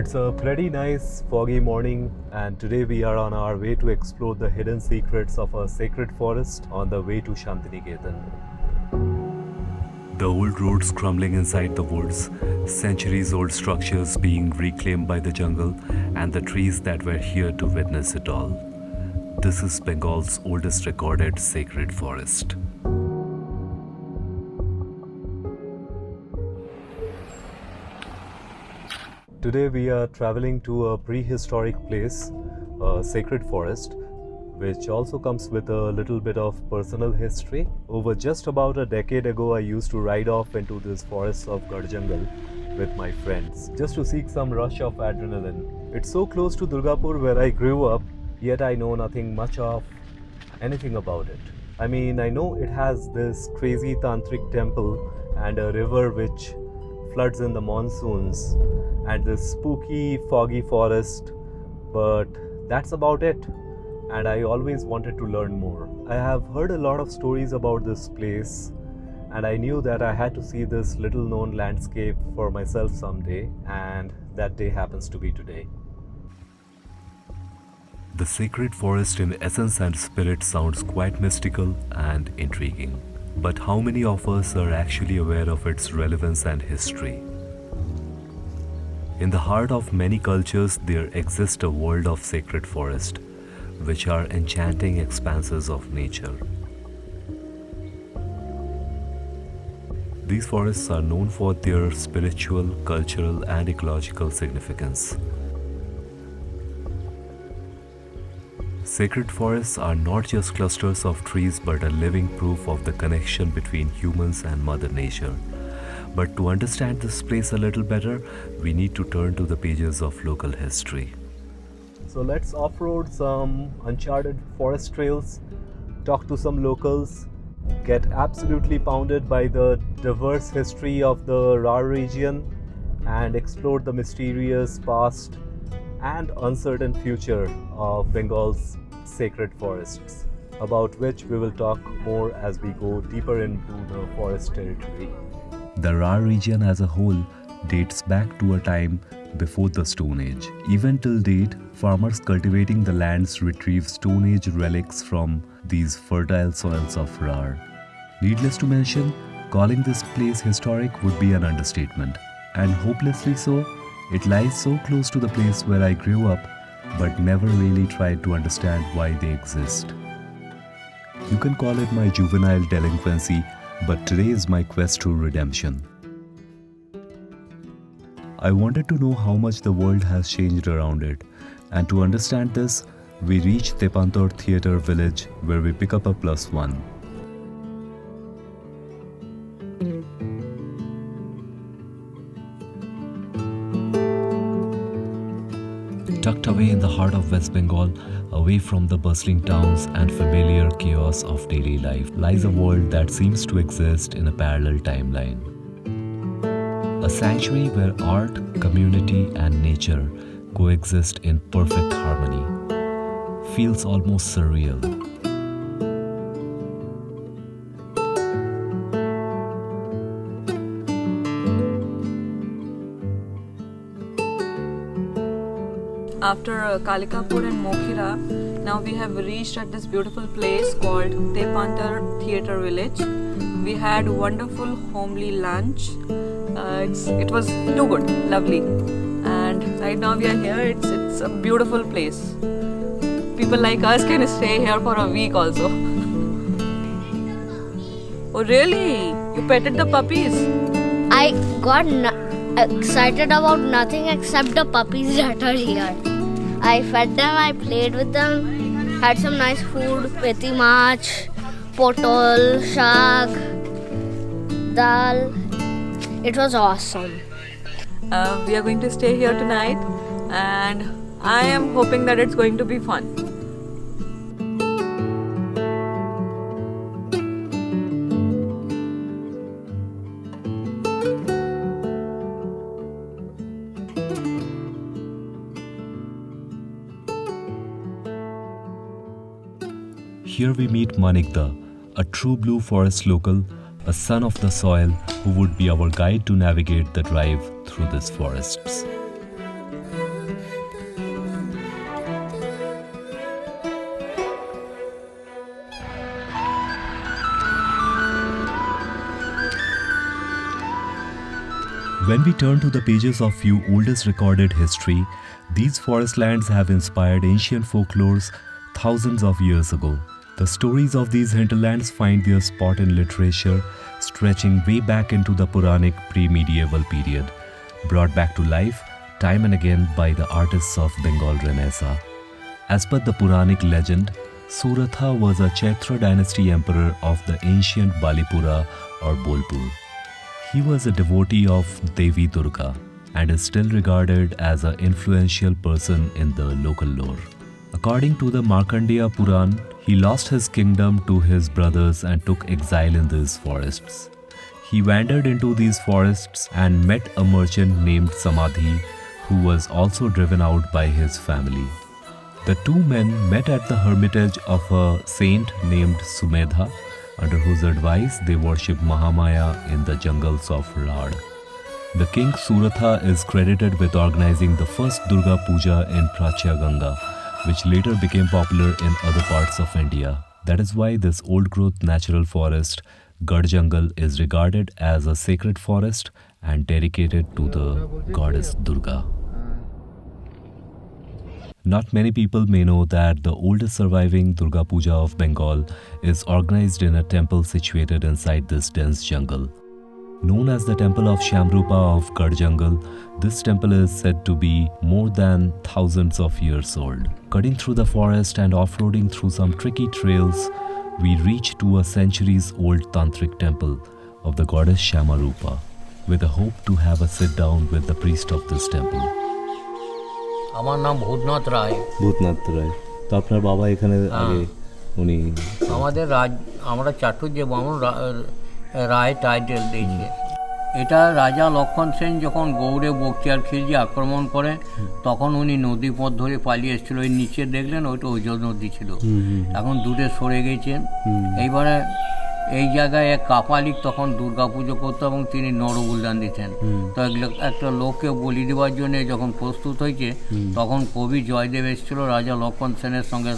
It's a pretty nice foggy morning, and today we are on our way to explore the hidden secrets of a sacred forest on the way to Shantiniketan. The old roads crumbling inside the woods, centuries-old structures being reclaimed by the jungle, and the trees that were here to witness it all. This is Bengal's oldest recorded sacred forest. Today we are traveling to a prehistoric place, a sacred forest, which also comes with a little bit of personal history. Over just about a decade ago, I used to ride off into this forests of Garh jungle with my friends, just to seek some rush of adrenaline. It's so close to Durgapur where I grew up, yet I know nothing much of anything about it. I mean, I know it has this crazy Tantrik Temple and a river which floods in the monsoons, and this spooky, foggy forest, but that's about it. And I always wanted to learn more. I have heard a lot of stories about this place, and I knew that I had to see this little known landscape for myself someday, and that day happens to be today. The sacred forest in essence and spirit sounds quite mystical and intriguing. But how many of us are actually aware of its relevance and history? In the heart of many cultures, there exists a world of sacred forest, which are enchanting expanses of nature. These forests are known for their spiritual, cultural, and ecological significance. Sacred forests are not just clusters of trees but a living proof of the connection between humans and Mother Nature. But to understand this place a little better, we need to turn to the pages of local history. So let's off-road some uncharted forest trails, talk to some locals, get absolutely pounded by the diverse history of the Rarh region, and explore the mysterious past and uncertain future of Bengal's sacred forests, about which we will talk more as we go deeper into the forest territory. The Rarh region as a whole dates back to a time before the Stone Age. Even till date, farmers cultivating the lands retrieve Stone Age relics from these fertile soils of Rarh. Needless to mention, calling this place historic would be an understatement, and hopelessly so. It lies so close to the place where I grew up, but never really tried to understand why they exist. You can call it my juvenile delinquency, but today is my quest to redemption. I wanted to know how much the world has changed around it, and to understand this, we reach Tepantor Theatre Village, where we pick up a +1. Tucked away in the heart of West Bengal, away from the bustling towns and familiar chaos of daily life, lies a world that seems to exist in a parallel timeline. A sanctuary where art, community, and nature coexist in perfect harmony. Feels almost surreal. After Kalikapur and Mokhira, now we have reached at this beautiful place called Tepantor Theatre Village. We had wonderful homely lunch. It was too good, lovely. And right now we are here. It's a beautiful place. People like us can stay here for a week also. Oh really? You petted the puppies? I got excited about nothing except the puppies that are here. I fed them, I played with them, had some nice food, peti mach, potol, shag, dal. It was awesome. We are going to stay here tonight, and I am hoping that it's going to be fun. Here we meet Manikda, a true blue forest local, a son of the soil who would be our guide to navigate the drive through these forests. When we turn to the pages of few oldest recorded history, these forest lands have inspired ancient folklores thousands of years ago. The stories of these hinterlands find their spot in literature, stretching way back into the Puranic pre-medieval period, brought back to life time and again by the artists of Bengal Renaissance. As per the Puranic legend, Suratha was a Chaitra dynasty emperor of the ancient Balipura or Bolpur. He was a devotee of Devi Durga and is still regarded as an influential person in the local lore. According to the Markandeya Puran, he lost his kingdom to his brothers and took exile in these forests. He wandered into these forests and met a merchant named Samadhi, who was also driven out by his family. The two men met at the hermitage of a saint named Sumedha, under whose advice they worshipped Mahamaya in the jungles of Rarh. The king Suratha is credited with organizing the first Durga Puja in Prachya Ganga, which later became popular in other parts of India. That is why this old-growth natural forest, Garh Jungle, is regarded as a sacred forest and dedicated to the goddess Durga. Not many people may know that the oldest surviving Durga Puja of Bengal is organized in a temple situated inside this dense jungle. Known as the Temple of Shamrupa of Garh Jungle, this temple is said to be more than thousands of years old. Cutting through the forest and off-roading through some tricky trails, we reach to a centuries-old Tantrik Temple of the goddess Shamarupa, with a hope to have a sit-down with the priest of this temple. আমার নাম ভূতনাথ রায়। ভূতনাথ রায়, তো আপনার বাবা এখানে আগে উনি আমাদের আমরা চাটুর যে বামন রায় টাইটেল দিয়েছে। এটা রাজা লক্ষণ সেন যখন গৌড়ে বক্তিয়ার খিলজি আক্রমণ করে তখন উনি নদী পথ ধরে পালিয়ে এসেছিল। ওই নিচে দেখলেন ওইটা ওজন নদী ছিল, এখন দূরে সরে গেছেন। এইবারে এই জায়গায় এক কাপালিক তখন দুর্গা পুজো করতো এবং তিনি নরবলিদান দিতেন। তো একটা লোককে বলি দেওয়ার জন্য যখন প্রস্তুত হয়েছে তখন কবি জয়দেব এসেছিল রাজা লক্ষণ সেনের সঙ্গে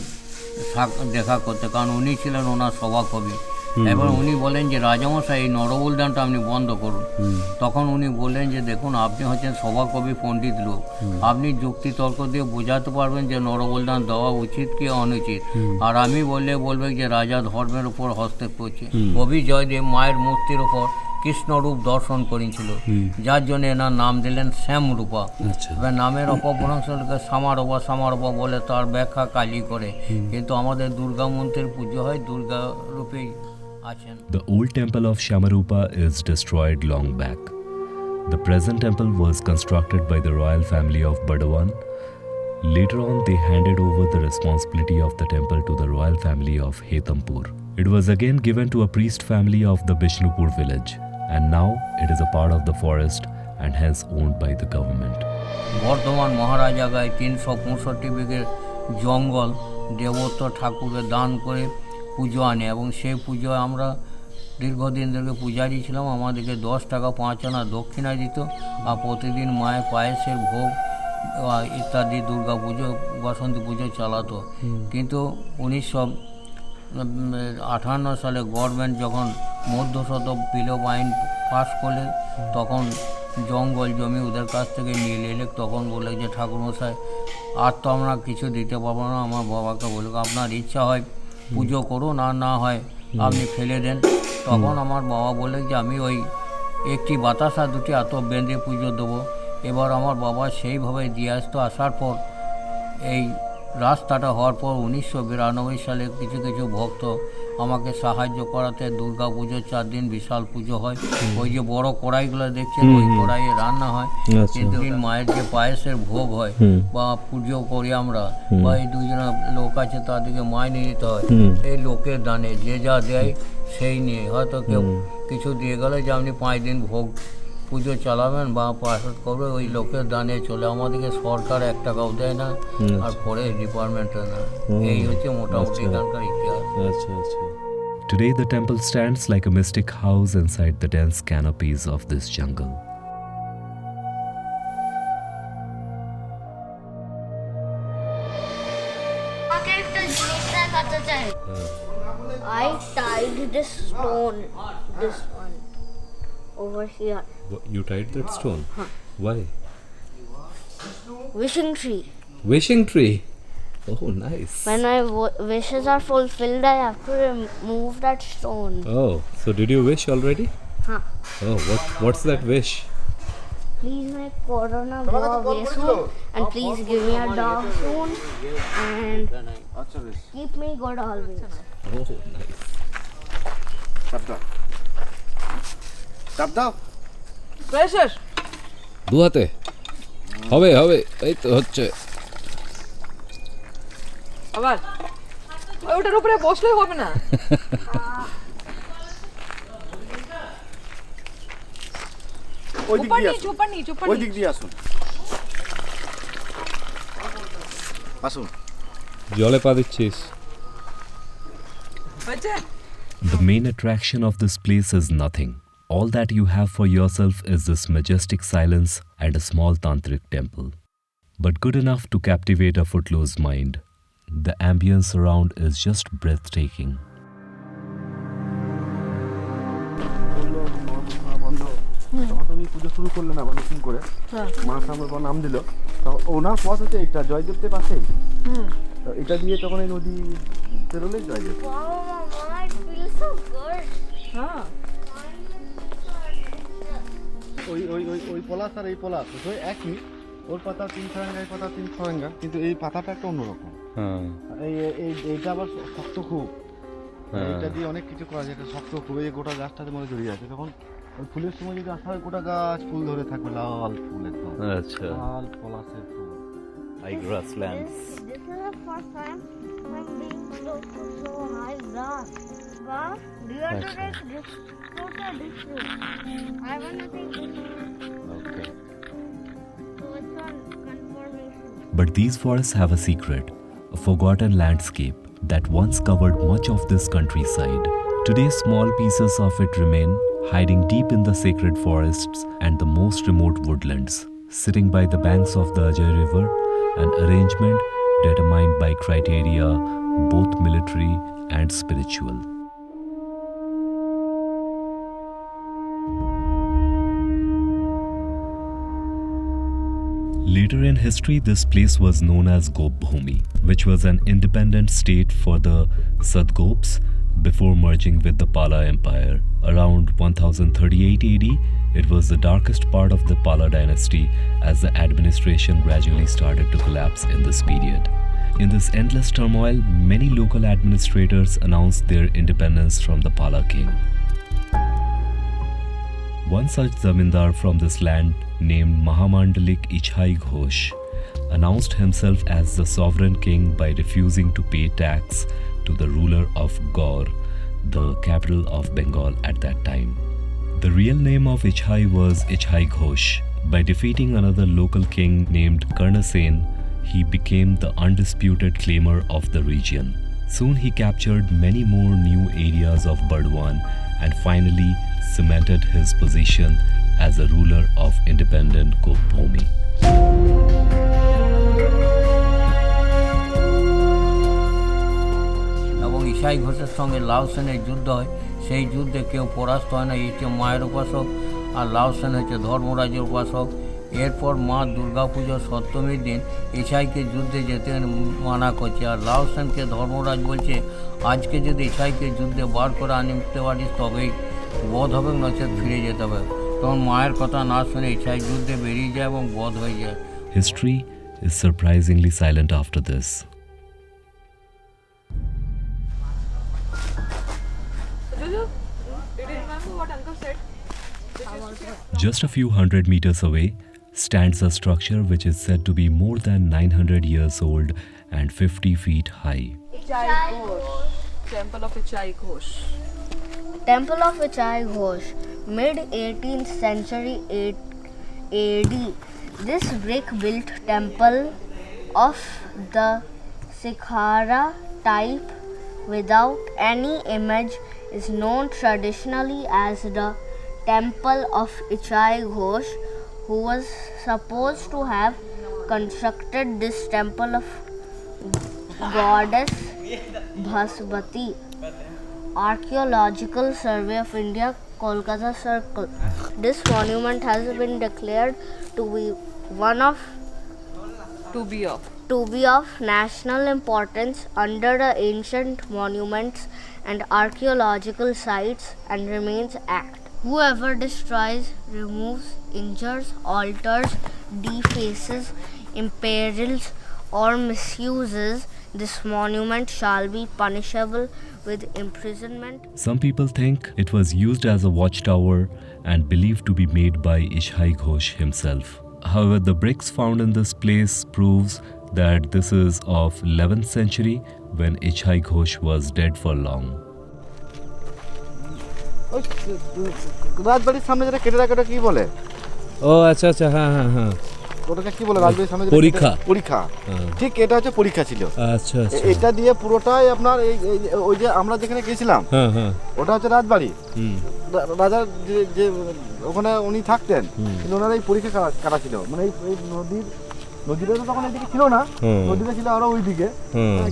দেখা করতে, কারণ উনি ছিলেন ওনার সভাকবি। এবার উনি বলেন যে রাজামশাই এই নরবলিদানটা আপনি বন্ধ করুন। তখন উনি বললেন যে দেখুন, আপনি হচ্ছেন সভাকবি পণ্ডিত লোক, আপনি যুক্তি তর্ক দিয়ে বোঝাতে পারবেন যে নরবলিদান দেওয়া উচিত কি অনুচিত, আর আমি বলবে যে রাজা ধর্মের উপর হস্তক্ষেপ করছে। কবি জয়দেব মায়ের মূর্তির উপর কৃষ্ণরূপ দর্শন করেছিল, যার জন্য এনার নাম দিলেন শ্যামরূপা। এবার নামের অপভ্রংশকে সামারূপা বলে তার ব্যাখ্যা কালী করে, কিন্তু আমাদের দুর্গা মন্ত্রের পুজো হয় দুর্গা রূপেই আছেন। The old temple of Shamarupa is destroyed long back. The present temple was constructed by the royal family of Badawan. Later on, they handed over the responsibility of the temple to the royal family of Hetampur. It was again given to a priest family of the Bishnupur village, and now it is a part of the forest and hence owned by the government. Bardhaman মহারাজাগায় 365 বিঘে জঙ্গল দেবত্ব ঠাকুরের দান করে পুজো আনে, এবং সেই পুজোয় আমরা দীর্ঘদিন ধরে পূজারি ছিলাম। আমাদেরকে 10 টাকা 5 আনা দক্ষিণা দিত, আর প্রতিদিন মায়ের পায়েসের ভোগ ইত্যাদি দুর্গা পুজো বসন্তী পুজো চালাতো। কিন্তু 1958 সালে গভর্নমেন্ট যখন মধ্যশতক বিলোপ আইন পাস করলে তখন জঙ্গল জমি ওদের কাছ থেকে নিয়ে এলে, তখন বলে যে ঠাকুরমশাই আর তো আমরা কিছু দিতে পারবো না। আমার বাবাকে বলে আপনার ইচ্ছা হয় পুজো করুন, আর না হয় আপনি ফেলে দেন। তখন আমার বাবা বলে যে আমি ওই একটি বাতাসা দুটি এত বেঁধে পুজো দেবো। এবার আমার বাবা সেইভাবে দিয়ে আসতো। আসার পর এই রাস্তাটা হওয়ার পর 1992 সালে কিছু কিছু ভক্ত আমাকে সাহায্য করাতে দুর্গা পুজো 4 দিন বিশাল পুজো হয়। ওই যে বড় কড়াইগুলো দেখছেন ওই কড়াইয়ে রান্না হয়, কিন্তু মায়ের যে পায়েসের ভোগ হয় বা পুজো করি আমরা, বা এই দুজনা লোক আছে তাদেরকে মাইনে নিতে হয়। এই লোকের দানে যে যা দেয় সেই নিয়ে, হয়তো কেউ কিছু দিয়ে গেলে যে আপনি 5 দিন ভোগ পুজো চালাবেন বা পাশাত করবে, ওই লোকের দানে চলে। আমাদেরকে সরকার 1 টাকাও দেয় না, আর ফরেস্ট ডিপার্টমেন্টও না। এই হচ্ছে মোটামুটি এখানকার ইতিহাস। Today the temple stands like a mystic house inside the dense canopies of this jungle. I tied this stone, this one, over here. You tied that stone? Why? Wishing tree. Wishing tree. Oh, nice. When my wishes are fulfilled, I have to remove that stone. Oh, so did you wish already? Huh. Oh, what's that wish? Please make Corona go away soon, and please give me a dog soon, and keep me good always. Oh, nice. চাপ দাও pressure দুহাতে হবে হবে এই তো হচ্ছে আবার ওটার উপরে বসলে হবে না ওই দিক দিয়ে আসুন চোপার নি ওই দিক দিয়ে আসুন আসুন জলে পা দিচ্ছিস বাচ্চা The main attraction of this place is nothing. All that you have for yourself is this majestic silence and a small Tantrik temple. But good enough to captivate a footloose mind. The ambience around is just breathtaking. বন্ধ তখন তো উনি পুজো শুরু করলেন আবার নতুন করে মা সামনে নাম দিল তো ওনার পথ হচ্ছে এটা জয়দেবদের পাশেই তো এটা দিয়ে তখন এই নদী পেরোলে Joydeb Wow, Mama, it feels so good. হ্যাঁ ওই ওই ওই ওই পলাশ আর এই পলাশ ওই একই ওর পাতা 3 ফরাঙ্গা এই পাতা 3 ফরাঙ্গা কিন্তু এই পাতাটা একটা অন্যরকম হ্যাঁ এইটা আবার শক্ত খুব এইটা দিয়ে অনেক কিছু করা যায় এটা শক্ত খুব এই গোটা গাছটাতে মধ্যে জড়িয়ে আছে তখন ওই ফুলের সময় যদি আসা হয় গোটা গাছ ফুল ধরে থাকবে লাল ফুল একদম আচ্ছা লাল পলাশের ফুল high grasslands This is the first time I'm being close to so high grass. Wow, do you want to take this fruit or this fruit? I want to take this fruit. Okay So which one? Confirmation. But these forests have a secret, a forgotten landscape that once covered much of this countryside. Today, small pieces of it remain, hiding deep in the sacred forests and the most remote woodlands, sitting by the banks of the Ajay River, an arrangement determined by criteria both military and spiritual. Later in history, this place was known as Gopbhumi, which was an independent state for the Sadgops before merging with the Pala Empire. Around 1038 AD, it was the darkest part of the Pala dynasty as the administration gradually started to collapse in this period. In this endless turmoil, many local administrators announced their independence from the Pala king. One such zamindar from this land, named Mahamandalik Ichhai Ghosh, announced himself as the sovereign king by refusing to pay tax to the ruler of Garh, the capital of Bengal at that time. The real name of Ichhai was Ichhai Ghosh. By defeating another local king named Karnasen, he became the undisputed claimer of the region. Soon he captured many more new areas of Burdwan and finally cemented his position as a ruler of independent Gopbhumi. এবং ইসাই ঘোষের সঙ্গে লাউসেনের যুদ্ধ হয় সেই যুদ্ধে কেউ পরাস্ত হয় না এই হচ্ছে মায়ের উপাসক আর লাউসেন হচ্ছে ধর্মরাজের উপাসক এরপর মা দুর্গা পুজোর সপ্তমীর দিন ইসাইকে যুদ্ধে যেতে মানা করছে আর লাউসেনকে ধর্মরাজ বলছে আজকে যদি ইসাইকে যুদ্ধে বার করে আনতে পারিস তবেই বধ হবে নচেত ফিরে যেতে হবে তখন মায়ের কথা না শুনে ইসাই যুদ্ধে বেরিয়ে যায় এবং বধ হয়ে যায় History is surprisingly silent after this. Jojo, did you remember what uncle said? Just a few hundred meters away stands a structure which is said to be more than 900 years old and 50 feet high. Ichhai Ghosh. Temple of Ichhai Ghosh. Temple of Ichhai Ghosh, mid-18th century AD. This brick-built temple of the Sikhara type without any image is known traditionally as the Temple of Ichhai Ghosh, who was supposed to have constructed this temple of goddess Bhaswati. Archaeological Survey of India Kolkata Circle. This monument has been declared to be one of To be of national importance under the Ancient Monuments and Archaeological Sites and Remains Act. Whoever destroys, removes, injures, alters, defaces, imperils, or misuses this monument shall be punishable with imprisonment. Some people think it was used as a watchtower and believed to be made by Ishai Ghosh himself. However, the bricks found in this place proves that this is of 11th century when Ishai Ghosh was dead for long. ওই রাজবাড়ির সামনে যেটা কেটে রাখে ওটা কি বলে? ও আচ্ছা আচ্ছা, হ্যাঁ হ্যাঁ হ্যাঁ, ওটাকে কি বলে? রাজবাড়ির সামনে পরীক্ষা। পরীক্ষা, ঠিক এটা হচ্ছে পরীক্ষা ছিল। আচ্ছা আচ্ছা, এটা দিয়ে পুরোটাই আপনার এই ওই যে আমরা যেখানে গেছিলাম হ্যাঁ হ্যাঁ, ওটা হচ্ছে রাজবাড়ি। রাজার যে ওখানে উনি থাকতেন, কিন্তু ওনার এই পরীক্ষা কাটা ছিল, মানে এই নদীটা তো তখন এইদিকে ছিল না, নদীটা ছিল আরো ওইদিকে,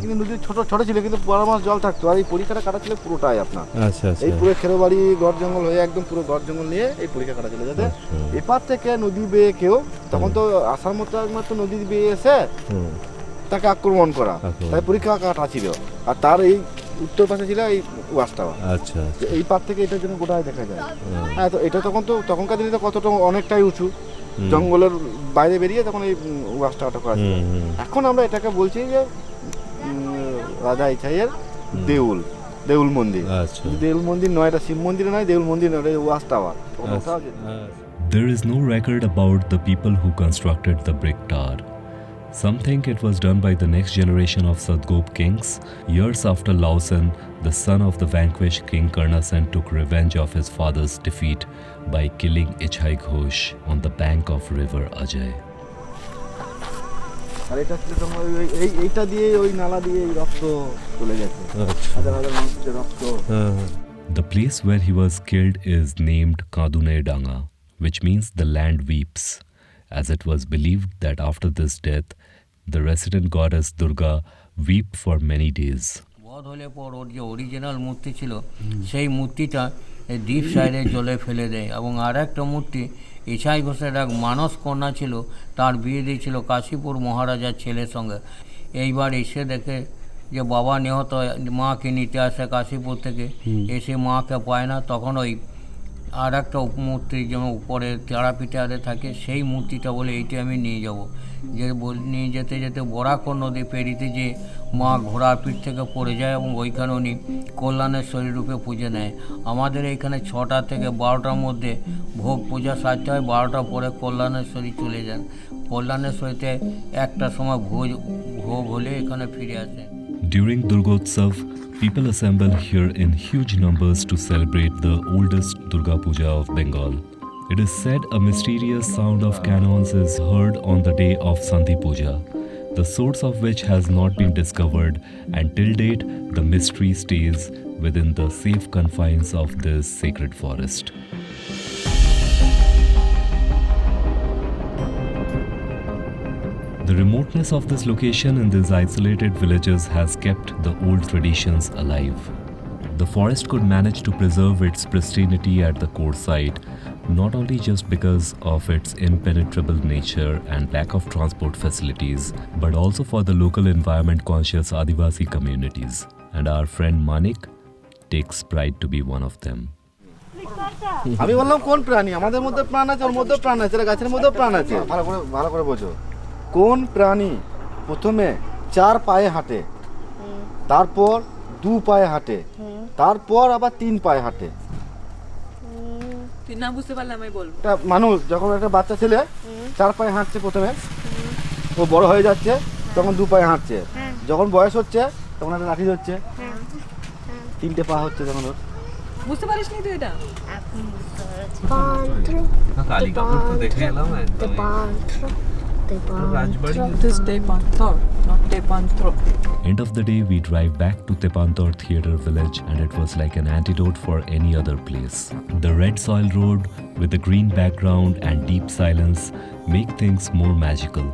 কিন্তু নদীর ছোট ছোট ছিল, কিন্তু 12 মাস জল থাকতো। আর এই পরীক্ষাটা কাটা ছিল পুরোটাই আপনার। আচ্ছা আচ্ছা, এই পুরো খেরোবাড়ি গড় জঙ্গল হয়ে একদম পুরো গড় জঙ্গল নিয়ে এই পরীক্ষা কাটা ছিল, যাতে এপার থেকে নদী বেয়ে কেউ, তখন তো আসার মতো একমাত্র নদী বেয়ে এসে তাকে আক্রমণ করা, তাই পরীক্ষা কাটা ছিল। আর তার এই উত্তর পাশে ছিল এই ওয়াচ টাওয়ার। আচ্ছা, এই পার থেকে এটার জন্য গোটায় দেখা যায়। হ্যাঁ, তো এটা তখনকার দিনে তো কতটা অনেকটাই উঁচু, জঙ্গলের বাইরে বেরিয়ে তখন এই ওয়াচ টাওয়ারটা করা ছিল। এখন আমরা এটাকে বলছি যে রাজা ইছাইয়ের দেউল মন্দির। দেউল মন্দির নয়, এটা শিব মন্দির নয়, দেউল মন্দির নয়, এটা watch tower. There is no record about the people who constructed the brick tower. Some think it was done by the next generation of Sadgop kings. Years after Lausen, the son of the vanquished King Karnasen took revenge of his father's defeat by killing Ishai Ghosh on the bank of river Ajay. আর এটা ছিল তোমার এইটা দিয়ে ওই নালা দিয়ে এই রক্ত চলে গেছে, হাজার হাজার মানুষের রক্ত। The place where he was killed is named Kadune Danga, which means the land weeps, as it was believed that after this death, the resident goddess Durga wept for many days. বধ হলে পর ওর যে original মূর্তি ছিল সেই মূর্তিটা দ্বীপ সাইডে জলে ফেলে দেয়। এবং আর একটা মূর্তি ইছাই ঘোষের এক মানস কন্যা ছিল, তার বিয়ে দিয়েছিল কাশীপুর মহারাজার ছেলের সঙ্গে। এইবার এসে দেখে যে বাবা নিহত, মাকে নিতে আসে কাশীপুর থেকে, এসে মাকে পায় না। তখন ওই আর একটা মূর্তি যেমন উপরে তারাপীঠে আরে থাকে, সেই মূর্তিটা বলে এইটা আমি নিয়ে যাব। যে নিয়ে যেতে যেতে বরাকর নদী পেরিতে যে মা ঘোড়ার পিঠ থেকে পড়ে যায় এবং ওইখানে উনি কল্যাণেশ্বরী রূপে পুজো নেয়। আমাদের এইখানে 6টা থেকে 12টার মধ্যে ভোগ পূজা সারতে হয়, 12টার পরে কল্যাণেশ্বরী চলে যান। কল্যাণেশ্বরীতে একটা সময় ভোগ হলে এখানে ফিরে আসে। During Durgotsav, people assemble here in huge numbers to celebrate the oldest Durga Puja of Bengal. It is said a mysterious sound of cannons is heard on the day of Sandhi Puja, the source of which has not been discovered, and till date the mystery stays within the safe confines of this sacred forest. The remoteness of this location in these isolated villages has kept the old traditions alive. The forest could manage to preserve its pristinity at the core site, not only just because of its impenetrable nature and lack of transport facilities, but also for the local environment-conscious Adivasi communities. And our friend Manik takes pride to be one of them. আমি বললাম কোন প্রাণী? আমাদের মধ্যে প্রাণ আছে, ওর মধ্যে প্রাণ আছে, গাছের মধ্যেও প্রাণ আছে। ভালো করে বোঝো, কোন প্রাণী প্রথমে 4 পায়ে হাঁটে, তারপর 2 পায়ে হাঁটে, তারপর আবার 3 পায়ে হাঁটে? না বুঝতে পারলে আমি বলবো। এটা মানুষ যখন একটা বাচ্চা ছেলে 4 পায়ে হাঁটছে প্রথমে, ও বড় হয়ে যাচ্ছে তখন 2 পায়ে হাঁটছে, যখন বয়স হচ্ছে তখন একটা লাঠি ধরছে, 3টে পা হচ্ছে তখন ওর। বুঝতে পারিস নি তুই এটা? কালিকাপুর তো দেখে এলাম একদম। It is Tepantor, not Tepantor. End of the day, we drive back to Tepantor Theatre Village, and it was like an antidote for any other place. The red soil road with the green background and deep silence make things more magical.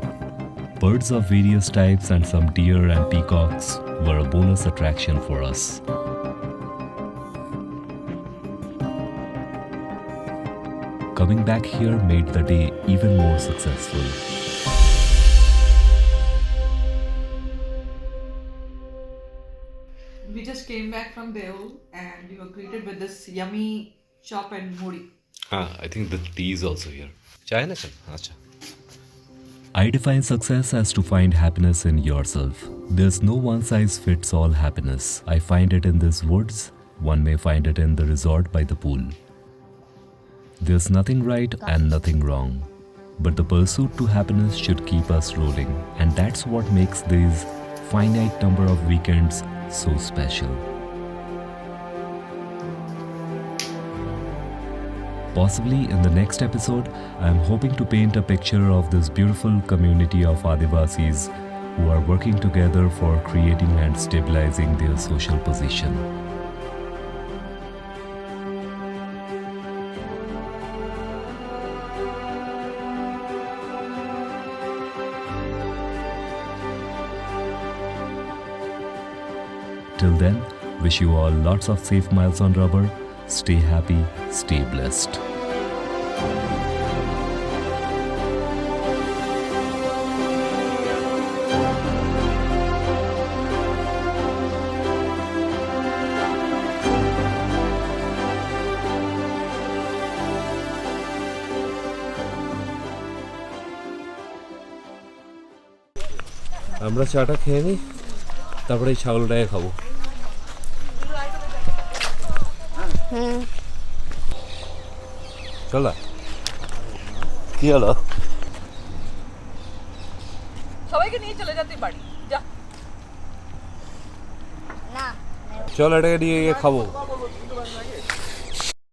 Birds of various types and some deer and peacocks were a bonus attraction for us. Coming back here made the day even more successful. We just came back from Deul and we were greeted with this yummy chop and muri. I think the tea is also here. Chai na chal? Acha. I define success as to find happiness in yourself. There's no one-size-fits-all happiness. I find it in these woods. One may find it in the resort by the pool. There's nothing right and nothing wrong. But the pursuit to happiness should keep us rolling. And that's what makes these finite number of weekends so special. Possibly in the next episode, I am hoping to paint a picture of this beautiful community of Adivasis who are working together for creating and stabilizing their social position. Till then, wish you all lots of safe miles on rubber. Stay happy, stay blessed. আমরা চাটা খেয়ে নিই, তারপরে এই ছাগলটাকে খাবো। চল কি হলো? সবাইকে নিয়ে চলে যাতে বাড়ি যা। না চল এটাকে নিয়ে গিয়ে খাবো।